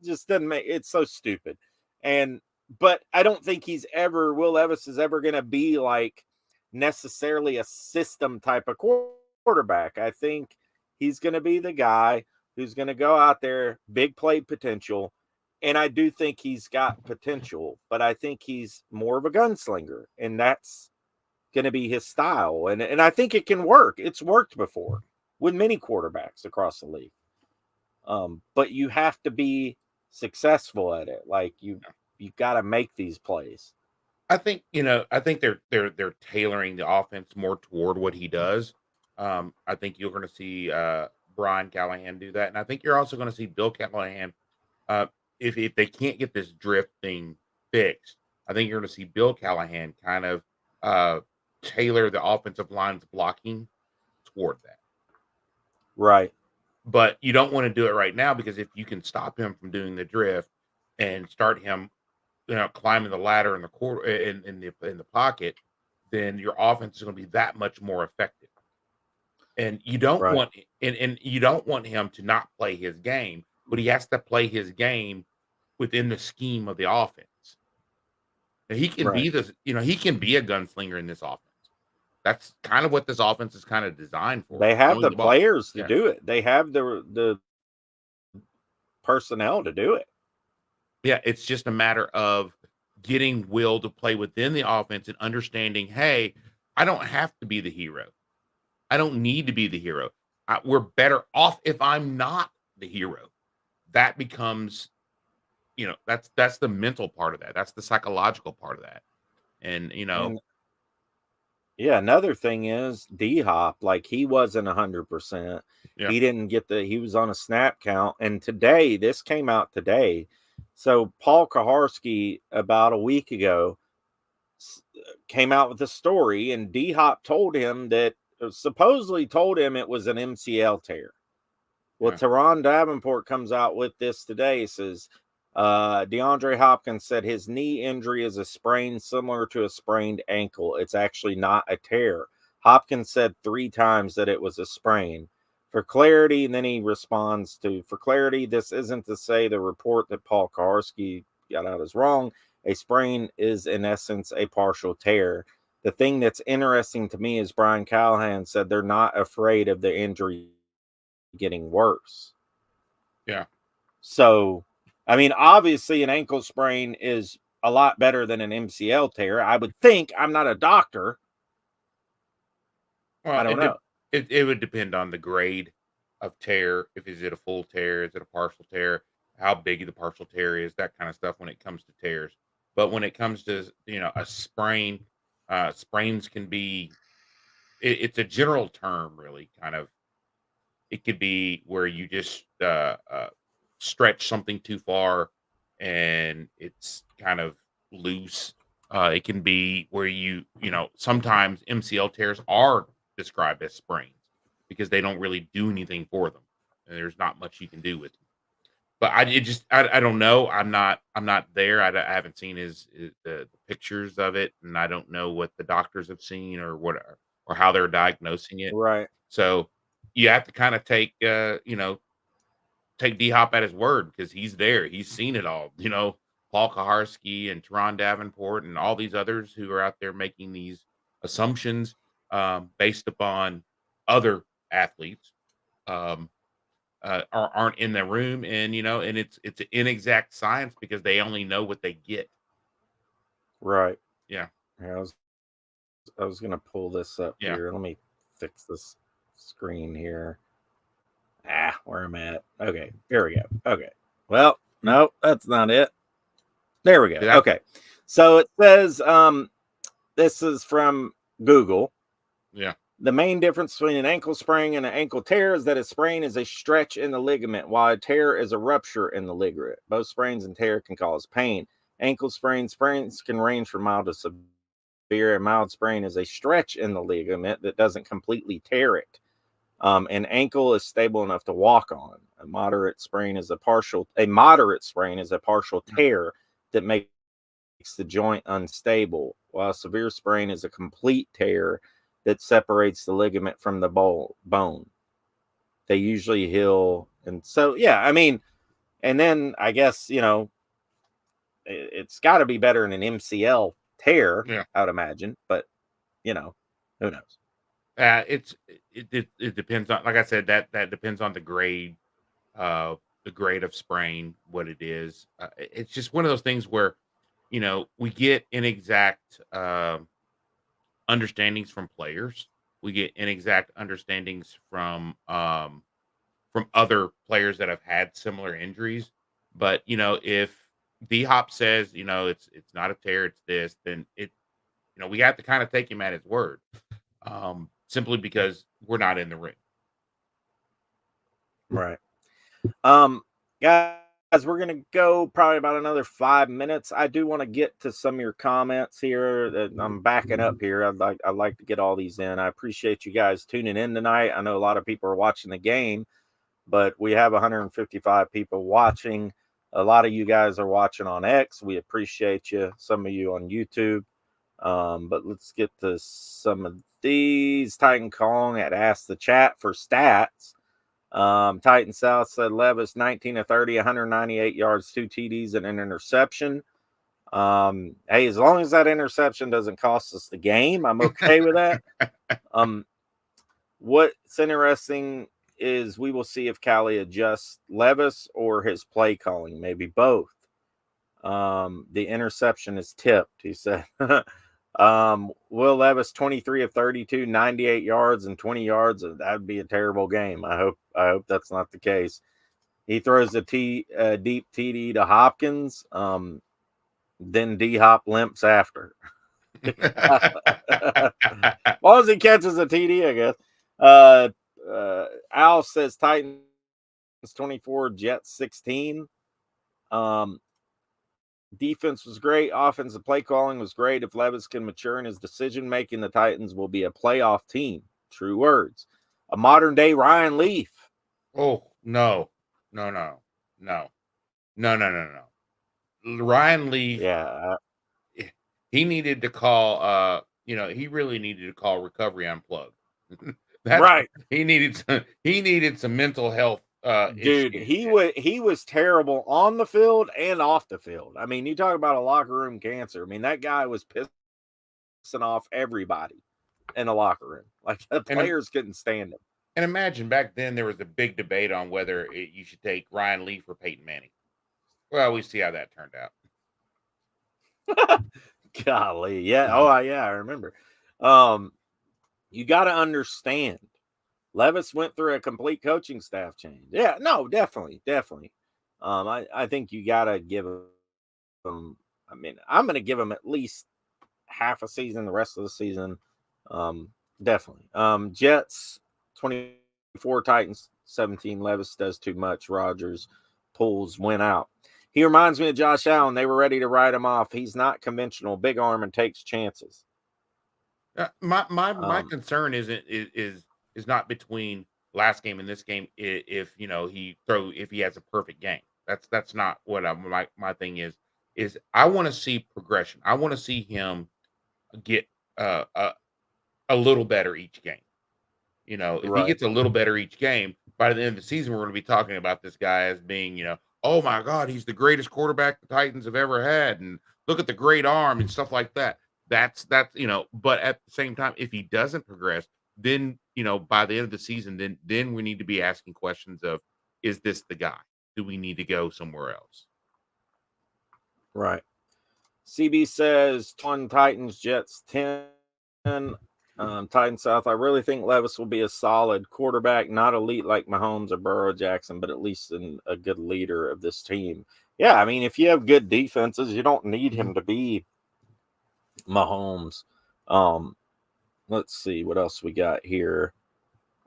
just doesn't make, it's so stupid. But I don't think Will Levis is ever going to be like necessarily a system type of quarterback. I think he's going to be the guy who's going to go out there, big play potential. And I do think he's got potential, but I think he's more of a gunslinger, and that's going to be his style. And I think it can work. It's worked before with many quarterbacks across the league. But you have to be successful at it. Like you've got to make these plays. I think they're tailoring the offense more toward what he does. I think you're going to see Brian Callahan do that, and I think you're also going to see Bill Callahan. If they can't get this drift thing fixed, I think you're going to see Bill Callahan kind of tailor the offensive line's blocking toward that. Right. But you don't want to do it right now, because if you can stop him from doing the drift and start him, climbing the ladder in the quarter in the pocket, then your offense is going to be that much more effective. And you don't Right. want and you don't want him to not play his game, but he has to play his game within the scheme of the offense. And he can be Right. he can be a gunslinger in this offense. That's kind of what this offense is kind of designed for. They have throwing the ball. players to Yeah. do it. They have the personnel to do it. Yeah, it's just a matter of getting Will to play within the offense and understanding, hey, I don't have to be the hero. I don't need to be the hero. We're better off if I'm not the hero. That becomes, that's the mental part of that. That's the psychological part of that. And, And yeah, another thing is D-Hop, like he wasn't 100%. Yeah. He didn't get he was on a snap count. And today, this came out today. So Paul Kuharsky, about a week ago, came out with a story, and D-Hop told him that, supposedly told him it was an MCL tear. Well, Turron Davenport comes out with this today, says DeAndre Hopkins said his knee injury is a sprain similar to a sprained ankle. It's actually not a tear. Hopkins said 3 times that it was a sprain. For clarity, and then he responds to, for clarity, this isn't to say the report that Paul Kuharsky got out is wrong. A sprain is, in essence, a partial tear. The thing that's interesting to me is Brian Callahan said they're not afraid of the injury getting worse. Yeah. So, I mean, obviously an ankle sprain is a lot better than an MCL tear. I would think. I'm not a doctor. Well, I don't know. It would depend on the grade of tear. Is it a full tear? Is it a partial tear? How big the partial tear is, that kind of stuff when it comes to tears. But when it comes to, a sprain, sprains can be, it's a general term, really, kind of. It could be where you just stretch something too far and it's kind of loose. It can be where sometimes MCL tears are described as sprains because they don't really do anything for them, and there's not much you can do with them. But I don't know. I'm not there. I haven't seen the pictures of it, and I don't know what the doctors have seen or what or how they're diagnosing it. Right. So you have to kind of take D-Hop at his word, because he's there. He's seen it all. Paul Kuharsky and Turron Davenport and all these others who are out there making these assumptions based upon other athletes aren't in the room, and and it's an inexact science because they only know what they get. Right. Yeah. I was gonna pull this up Yeah. here. Let me fix this screen here. Where I'm at. Okay, here we go. Okay. Well, no, that's not it. There we go. Okay. So it says this is from Google. Yeah. The main difference between an ankle sprain and an ankle tear is that a sprain is a stretch in the ligament, while a tear is a rupture in the ligament. Both sprains and tear can cause pain. Ankle sprains can range from mild to severe. A mild sprain is a stretch in the ligament that doesn't completely tear it. An ankle is stable enough to walk on. A moderate sprain is a partial tear that makes the joint unstable, while a severe sprain is a complete tear that separates the ligament from the bone. They usually heal. And so, yeah, I mean, and then I guess, it's got to be better than an MCL tear, I would imagine, but, who knows? It depends on, like I said, that depends on the grade of sprain, what it is. It's just one of those things where, we get inexact understandings from players. We get inexact understandings from other players that have had similar injuries. But if D-Hop says it's not a tear, it's this, then we have to kind of take him at his word, simply because we're not in the ring. Right. we're going to go probably about another 5 minutes. I do want to get to some of your comments here. I'm backing up here. I'd like to get all these in. I appreciate you guys tuning in tonight. I know a lot of people are watching the game, but we have 155 people watching. A lot of you guys are watching on X. We appreciate you. Some of you on YouTube. But let's get to some of these. Titan Kong had asked the chat for stats. Titan South said Levis 19 of 30, 198 yards, 2 TDs, and an interception. Hey, as long as that interception doesn't cost us the game, I'm okay with that. What's interesting is we will see if Callie adjusts Levis or his play calling, maybe both. The interception is tipped, he said. Will Levis 23 of 32, 98 yards and 20 yards. That'd be a terrible game. I hope that's not the case. He throws a deep TD to Hopkins. Then D-Hop limps after. As long as he catches a TD, I guess. Al says Titans 24, Jets 16. Defense was great. Offensive play calling was great. If Levis can mature in his decision making, the Titans will be a playoff team. True words. A modern day Ryan Leaf. Oh, no. Ryan Leaf. Yeah. He needed to call, he really needed to call Recovery Unplugged. Right. He needed some mental health. Dude, he was terrible on the field and off the field. I mean, you talk about a locker room cancer. I mean, that guy was pissing off everybody in the locker room. Like the players couldn't stand him. And imagine back then there was a big debate on whether you should take Ryan Leaf or Peyton Manning. Well, we see how that turned out. Golly, yeah. Oh, yeah, I remember. You got to understand. Levis went through a complete coaching staff change. Yeah, no, definitely. I think you got to give him, I mean, I'm going to give him at least half a season, the rest of the season. Definitely. Jets, 24, Titans, 17. Levis does too much. Rodgers pulls win out. He reminds me of Josh Allen. They were ready to write him off. He's not conventional, big arm, and takes chances. My concern is not between last game and this game. If he has a perfect game, that's not what my thing is I want to see progression. I want to see him get a little better each game. If he gets a little better each game, by the end of the season, we're going to be talking about this guy as being, oh my God, he's the greatest quarterback the Titans have ever had, and look at the great arm and stuff like that. That's but at the same time, if he doesn't progress, then by the end of the season, then we need to be asking questions of, is this the guy? Do we need to go somewhere else? Right. CB says 1 Titans, Jets 10. Titans South. I really think Levis will be a solid quarterback, not elite like Mahomes or Burrow Jackson, but at least a good leader of this team. Yeah, I mean, if you have good defenses, you don't need him to be Mahomes. Let's see what else we got here.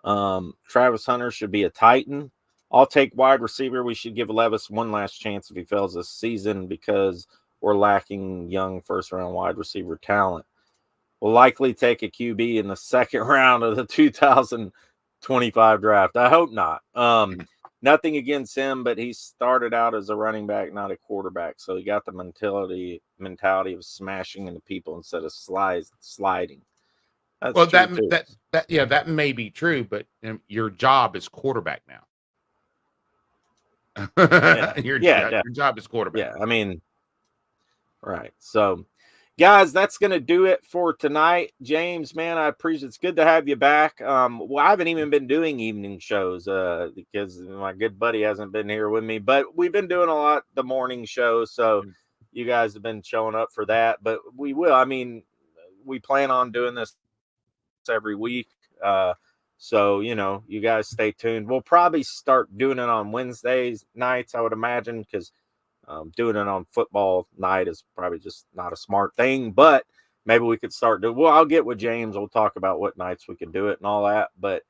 Travis Hunter should be a Titan. I'll take wide receiver. We should give Levis one last chance if he fails this season because we're lacking young first-round wide receiver talent. We'll likely take a QB in the second round of the 2025 draft. I hope not. Nothing against him, but he started out as a running back, not a quarterback. So he got the mentality of smashing into people instead of sliding. Well, that may be true, but your job is quarterback now. Your job is quarterback. Yeah, I mean, right. So, guys, that's going to do it for tonight. James, man, I appreciate it. It's good to have you back. Well, I haven't even been doing evening shows because my good buddy hasn't been here with me, but we've been doing a lot the morning shows, so you guys have been showing up for that, but we will. I mean, we plan on doing this every week. So, you guys stay tuned. We'll probably start doing it on Wednesdays nights, I would imagine, because doing it on football night is probably just not a smart thing, but maybe we could start doing. Well, I'll get with James. We'll talk about what nights we can do it and all that. But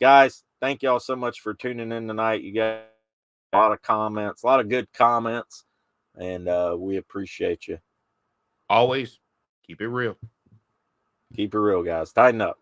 guys, thank y'all so much for tuning in tonight. You guys A lot of comments, a lot of good comments, and we appreciate you. Always keep it real. Keep it real, guys. Tighten up.